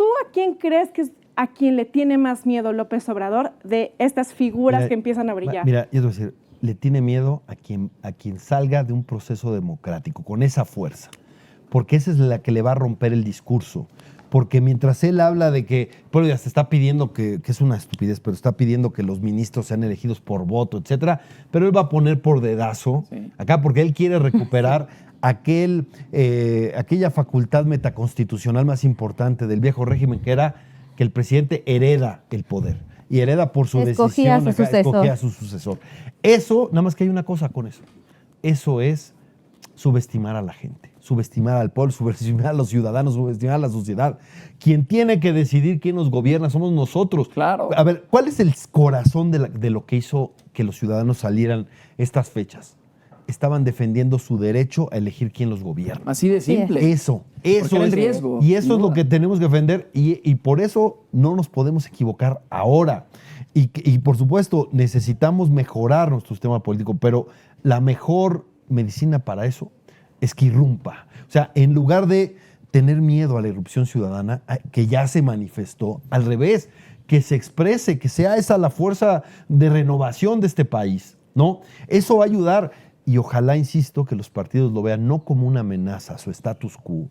¿tú a quién crees que es a quien le tiene más miedo López Obrador de estas figuras que empiezan a brillar? Mira, yo te voy a decir, le tiene miedo a quien salga de un proceso democrático, con esa fuerza. Porque esa es la que le va a romper el discurso. Porque mientras él habla de que, bueno, ya se está pidiendo que es una estupidez, pero está pidiendo que los ministros sean elegidos por voto, etcétera, pero él va a poner por dedazo acá porque él quiere recuperar aquella facultad metaconstitucional más importante del viejo régimen, que era que el presidente hereda el poder y hereda por su escogía decisión, escogía a su sucesor. Eso, nada más que hay una cosa con eso. Eso es subestimar a la gente, subestimar al pueblo, subestimar a los ciudadanos, subestimar a la sociedad. Quien tiene que decidir quién nos gobierna somos nosotros. Claro. A ver, ¿cuál es el corazón de lo que hizo que los ciudadanos salieran estas fechas? Estaban defendiendo su derecho a elegir quién los gobierna. Así de simple. Eso Porque era el es riesgo. Y eso es lo que tenemos que defender y por eso no nos podemos equivocar ahora. Y por supuesto necesitamos mejorar nuestro sistema político, pero la mejor medicina para eso es que irrumpa. O sea, en lugar de tener miedo a la irrupción ciudadana, que ya se manifestó, al revés, que se exprese, que sea esa la fuerza de renovación de este país, ¿no? Eso va a ayudar. Y ojalá, insisto, que los partidos lo vean no como una amenaza a su status quo,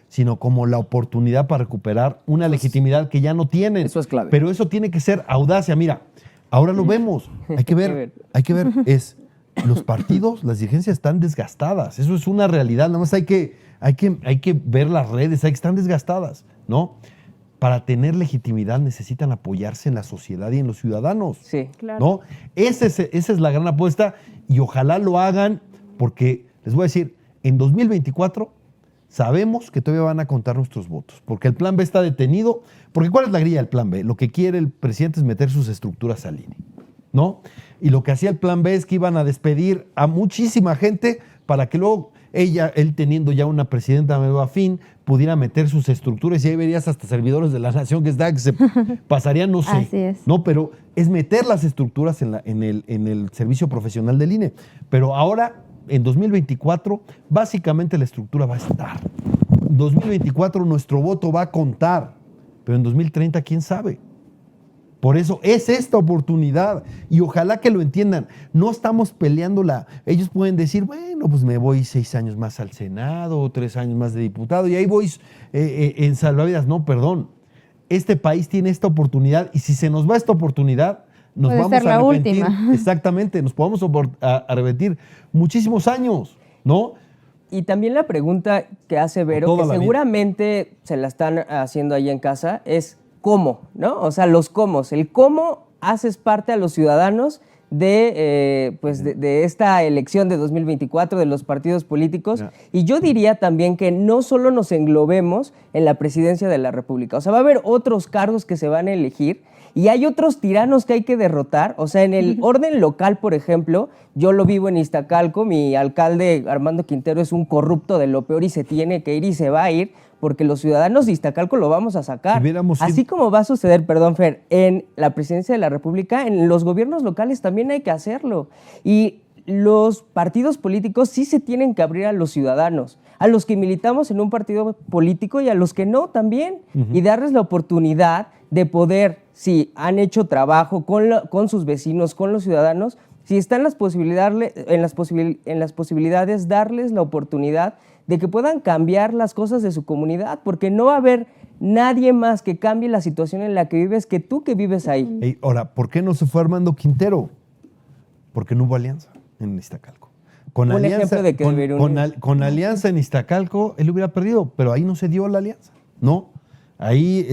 sino como la oportunidad para recuperar una legitimidad que ya no tienen. Eso es clave. Pero eso tiene que ser audacia. Mira, ahora lo vemos. Hay que ver. Los partidos, las dirigencias están desgastadas. Eso es una realidad. Nada más hay que ver las redes, están desgastadas, ¿no? Para tener legitimidad necesitan apoyarse en la sociedad y en los ciudadanos. Sí, claro. ¿No? Esa es la gran apuesta y ojalá lo hagan porque, les voy a decir, en 2024 sabemos que todavía van a contar nuestros votos porque el plan B está detenido. Porque ¿cuál es la grilla del plan B? Lo que quiere el presidente es meter sus estructuras al INE, ¿no? Y lo que hacía el plan B es que iban a despedir a muchísima gente para que luego él teniendo ya una presidenta nueva fin, pudiera meter sus estructuras y ahí verías hasta servidores de la nación que se pasarían, no sé. Así es. No, pero es meter las estructuras en el servicio profesional del INE. Pero ahora, en 2024, básicamente la estructura va a estar. En 2024 nuestro voto va a contar, pero en 2030, ¿quién sabe? Por eso es esta oportunidad y ojalá que lo entiendan. No estamos peleándola. Ellos pueden decir, bueno, pues me voy 6 años más al Senado, 3 años más de diputado y ahí voy en salvavidas. No, perdón. Este país tiene esta oportunidad y si se nos va esta oportunidad, nos puede vamos ser la a arrepentir. última. Exactamente, nos podemos arrepentir muchísimos años, ¿no? Y también la pregunta que hace Vero, Toda que la vida. seguramente se la están haciendo ahí en casa, es cómo, ¿no? O sea, los cómo. El cómo haces parte a los ciudadanos de esta elección de 2024 de los partidos políticos. Ya. Y yo diría también que no solo nos englobemos en la presidencia de la República. O sea, va a haber otros cargos que se van a elegir y hay otros tiranos que hay que derrotar. O sea, en el orden local, por ejemplo, yo lo vivo en Iztacalco, mi alcalde Armando Quintero es un corrupto de lo peor y se tiene que ir y se va a ir porque los ciudadanos de Iztacalco lo vamos a sacar. Así como va a suceder, perdón, Fer, en la presidencia de la República, en los gobiernos locales también hay que hacerlo. Y los partidos políticos sí se tienen que abrir a los ciudadanos, a los que militamos en un partido político y a los que no también, y darles la oportunidad de poder, si han hecho trabajo con sus vecinos, con los ciudadanos, si están en las posibilidades, darles la oportunidad de que puedan cambiar las cosas de su comunidad, porque no va a haber nadie más que cambie la situación en la que vives que tú que vives ahí. Ahora, ¿por qué no se fue Armando Quintero? Porque no hubo alianza en Iztacalco. Con alianza en Iztacalco, él hubiera perdido, pero ahí no se dio la alianza, ¿no? Ahí,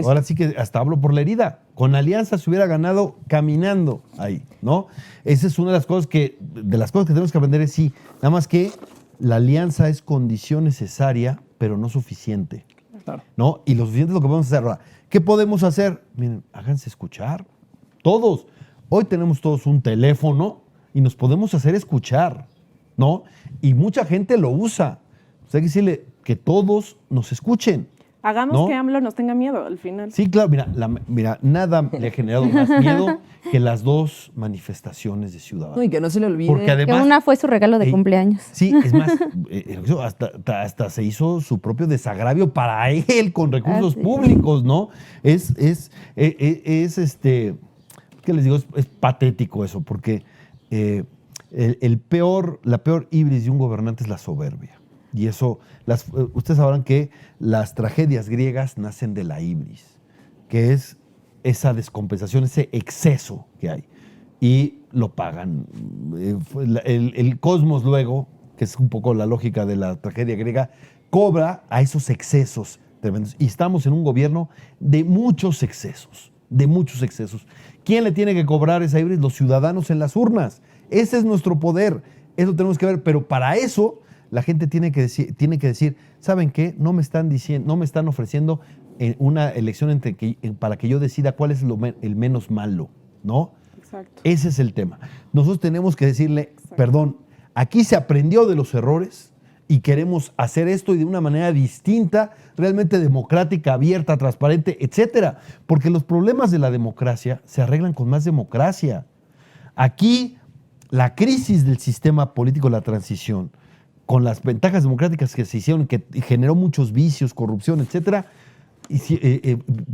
ahora sí que hasta hablo por la herida. Con alianza se hubiera ganado caminando ahí, ¿no? Esa es una de las cosas que tenemos que aprender, es sí, nada más que la alianza es condición necesaria, pero no suficiente, ¿no? Y lo suficiente es lo que podemos hacer ahora. ¿Qué podemos hacer? Miren, háganse escuchar. Todos. Hoy tenemos todos un teléfono y nos podemos hacer escuchar, ¿no? Y mucha gente lo usa. O sea, hay que decirle que todos nos escuchen. Hagamos ¿no? que AMLO nos tenga miedo al final. Sí, claro, mira, nada le ha generado más miedo que las 2 manifestaciones de ciudadanos. No, y que no se le olvide. Porque Que además, una fue su regalo de cumpleaños. sí, es más, hasta se hizo su propio desagravio para él con recursos sí. públicos, ¿no? Es ¿qué les digo? Es patético eso, porque la peor ibris de un gobernante es la soberbia. Y eso, ustedes sabrán que las tragedias griegas nacen de la ibris, que es esa descompensación, ese exceso que hay. Y lo pagan. El cosmos luego, que es un poco la lógica de la tragedia griega, cobra a esos excesos tremendos. Y estamos en un gobierno de muchos excesos, de muchos excesos. ¿Quién le tiene que cobrar esa ibris? Los ciudadanos en las urnas. Ese es nuestro poder. Eso tenemos que ver. Pero para eso la gente tiene que decir, ¿saben qué? No me están ofreciendo una elección para que yo decida cuál es el menos malo, ¿no? Exacto. Ese es el tema. Nosotros tenemos que decirle, perdón, aquí se aprendió de los errores y queremos hacer esto y de una manera distinta, realmente democrática, abierta, transparente, etcétera. Porque los problemas de la democracia se arreglan con más democracia. Aquí, la crisis del sistema político, la transición, con las ventajas democráticas que se hicieron, que generó muchos vicios, corrupción, etcétera,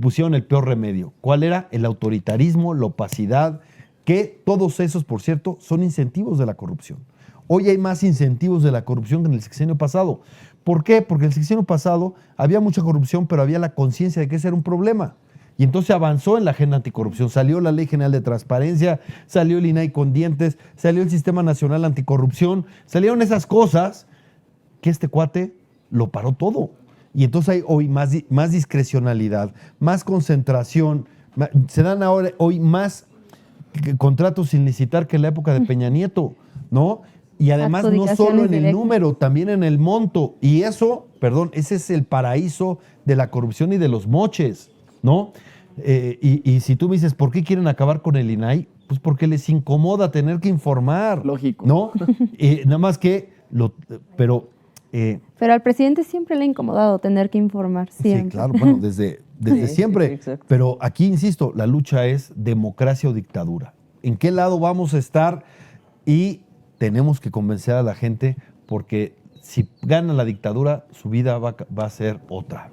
pusieron el peor remedio. ¿Cuál era? El autoritarismo, la opacidad, que todos esos, por cierto, son incentivos de la corrupción. Hoy hay más incentivos de la corrupción que en el sexenio pasado. ¿Por qué? Porque en el sexenio pasado había mucha corrupción, pero había la conciencia de que ese era un problema. Y entonces avanzó en la agenda anticorrupción. Salió la Ley General de Transparencia, salió el INAI con dientes, salió el Sistema Nacional Anticorrupción, salieron esas cosas que este cuate lo paró todo. Y entonces hay hoy más discrecionalidad, más concentración, se dan hoy más contratos sin licitar que en la época de Peña Nieto, ¿no? Y además no solo en el número, también en el monto. Y eso, perdón, ese es el paraíso de la corrupción y de los moches, ¿no? Y si tú me dices, ¿por qué quieren acabar con el INAI? Pues porque les incomoda tener que informar. Lógico. ¿No? Nada más que, pero al presidente siempre le ha incomodado tener que informar, siempre. sí, claro, bueno, desde siempre. Sí, pero aquí, insisto, la lucha es democracia o dictadura. ¿En qué lado vamos a estar? Y tenemos que convencer a la gente porque si gana la dictadura, su vida va a ser otra.